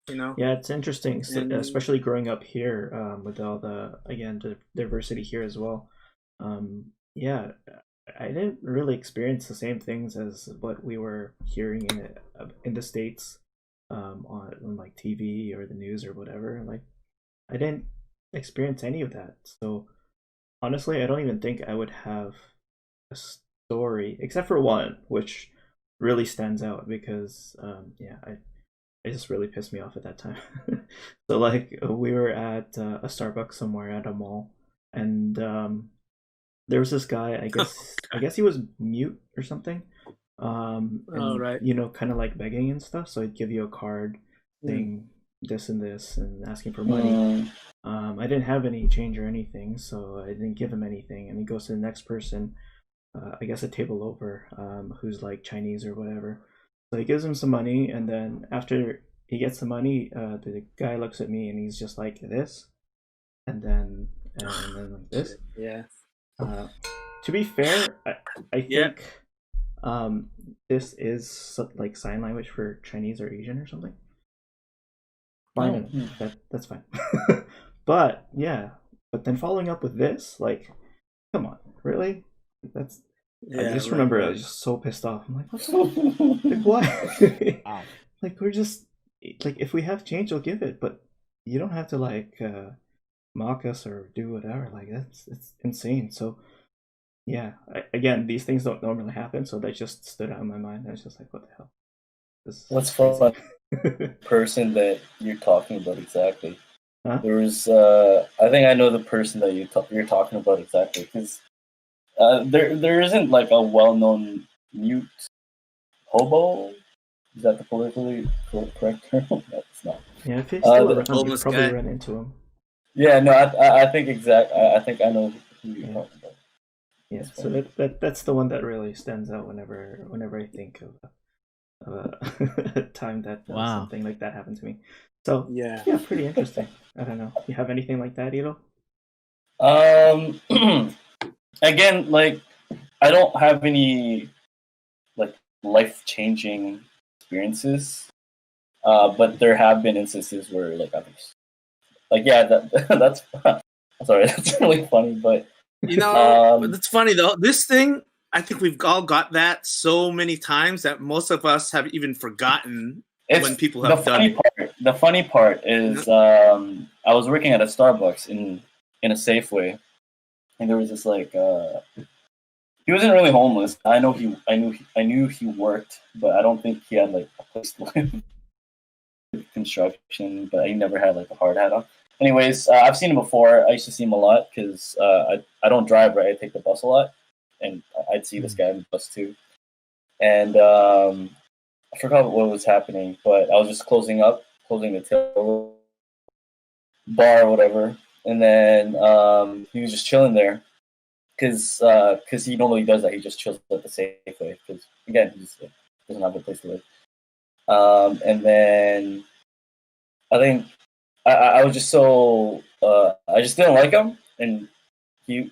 Yeah, it's interesting, And especially growing up here with all the diversity here as well. Yeah, I didn't really experience the same things as what we were hearing in the States on like TV or the news or whatever. Like, I didn't experience any of that. So honestly, I don't even think I would have a story except for one, which really stands out because yeah, it just really pissed me off at that time. So like we were at a Starbucks somewhere at a mall, and there was this guy. I guess he was mute or something. all And right. kind of like begging and stuff. So he'd give you a card Mm. saying this and this and asking for money. Mm, I didn't have any change or anything, so I didn't give him anything. And he goes to the next person, I guess a table over, who's like Chinese or whatever. So he gives him some money, and then after he gets the money, the guy looks at me and he's just like this, and then like this. Shit. Yeah. Uh, to be fair, I Yeah. think um, this is like sign language for Chinese or Asian or something. oh, Fine, that's fine. But yeah, but then following up with this, like, come on, really? That's I Yeah. just Right. remember I Right. was just so pissed off. I'm like, what the like why? Wow. Like we're just like if we have change, we'll give it, but you don't have to like mock us or do whatever. Like that's it's insane. So yeah, again, these things don't normally happen, so that just stood out in my mind. I was just like, what the hell? This is what's crazy. fun? Person that you're talking about exactly. Huh? There was, I think I know the person that you're talking about exactly because there isn't like a well-known mute hobo. Is that the politically correct term? That's not. Yeah, if he's still The, around, you'd Homeless probably guy. run into him. yeah, no, I think I think I know who you're Yeah, talking about. yeah. That's So funny. that's the one that really stands out whenever I think of a time that Wow. something like that happened to me. So Yeah. yeah, pretty interesting. I don't know. You have anything like that, Ito? Um, again, like I don't have any like life changing experiences, but there have been instances where like I've like yeah that that's sorry that's really funny, but um, It's funny though. This thing, I think we've all got that so many times that most of us have even forgotten when it's people have done it. the funny part Yeah. is I was working at a Starbucks in a Safeway, and there was this like he wasn't really homeless. I knew he worked, but I don't think he had like a place to live. Construction, but he never had like a hard hat on. Anyways, I've seen him before. I used to see him a lot because I don't drive, right? I take the bus a lot, and I'd see this guy in the bus too. And I forgot what was happening, but I was just closing the till bar or whatever, and then he was just chilling there because he normally does that. He just chills at the Safeway because again he just doesn't have a place to live. And then I think I was just so I just didn't like him, and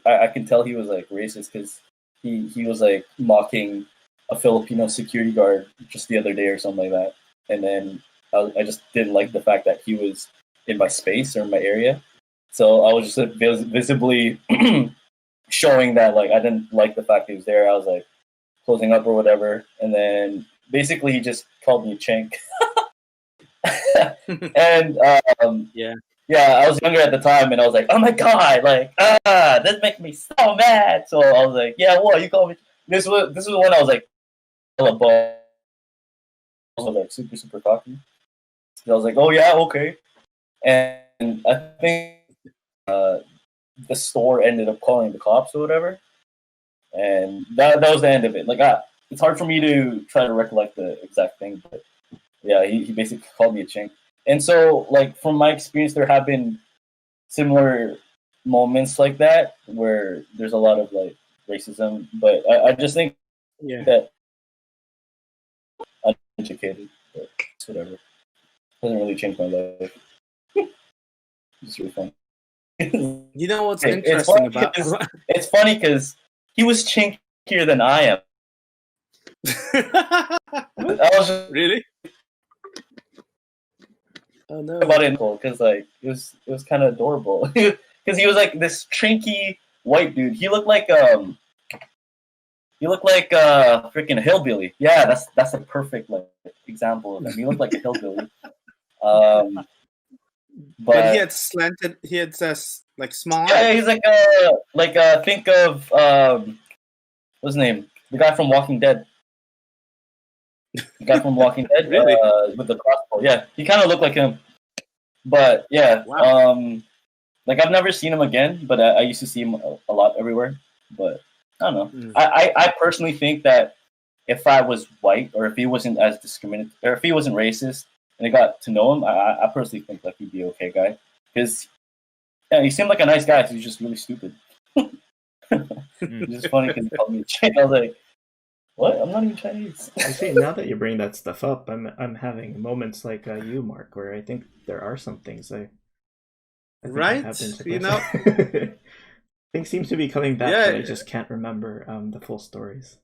I can tell he was like racist because he was like mocking a Filipino security guard just the other day or something like that, and then I just didn't like the fact that he was in my space or in my area, so I was just like, visibly showing that like I didn't like the fact he was there. I was like closing up or whatever, and then basically he just called me a chink. And Yeah. yeah, I was younger at the time, and I was like, "Oh my god, like this makes me so mad." So I was like, "Yeah, what you call me?" This was when I was like, hella I was like super cocky. And I was like, "Oh yeah, okay." And I think uh, the store ended up calling the cops or whatever, and that was the end of it. Like, it's hard for me to try to recollect the exact thing, but yeah, he basically called me a chink. And so, like from my experience, there have been similar moments like that where there's a lot of like racism, but I just think Yeah. that uneducated, but it's whatever. Doesn't really change my life. It's really fun. You know what's It's interesting funny about because he was chinkier than I am. I was just really? Oh no. About it because like it was kind of adorable because he was like this trinky white dude. He looked like freaking hillbilly. Yeah, that's a perfect like example of him. He looked like a hillbilly. Um, But he but had slanted. He had like small yeah, eyes. he's think of what's his name? The guy from Walking Dead. The guy from Walking Dead, Really? with the crossbow. Yeah, he kind of looked like him. But yeah, Wow. like I've never seen him again, but I used to see him a lot everywhere. But I don't know. Mm. I personally think that if I was white or if he wasn't as discriminatory or if he wasn't racist and I got to know him, I personally think like he'd be okay guy because yeah, he seemed like a nice guy. So he's just really stupid. It's just funny because he called me Chinese. I was like, what? I'm not even Chinese. Actually, now that you bring that stuff up, I'm having moments like you, Mark, where I think there are some things I think I have Right? been You suppressed. know. Things seem to be coming back, Yeah. but I just can't remember the full stories.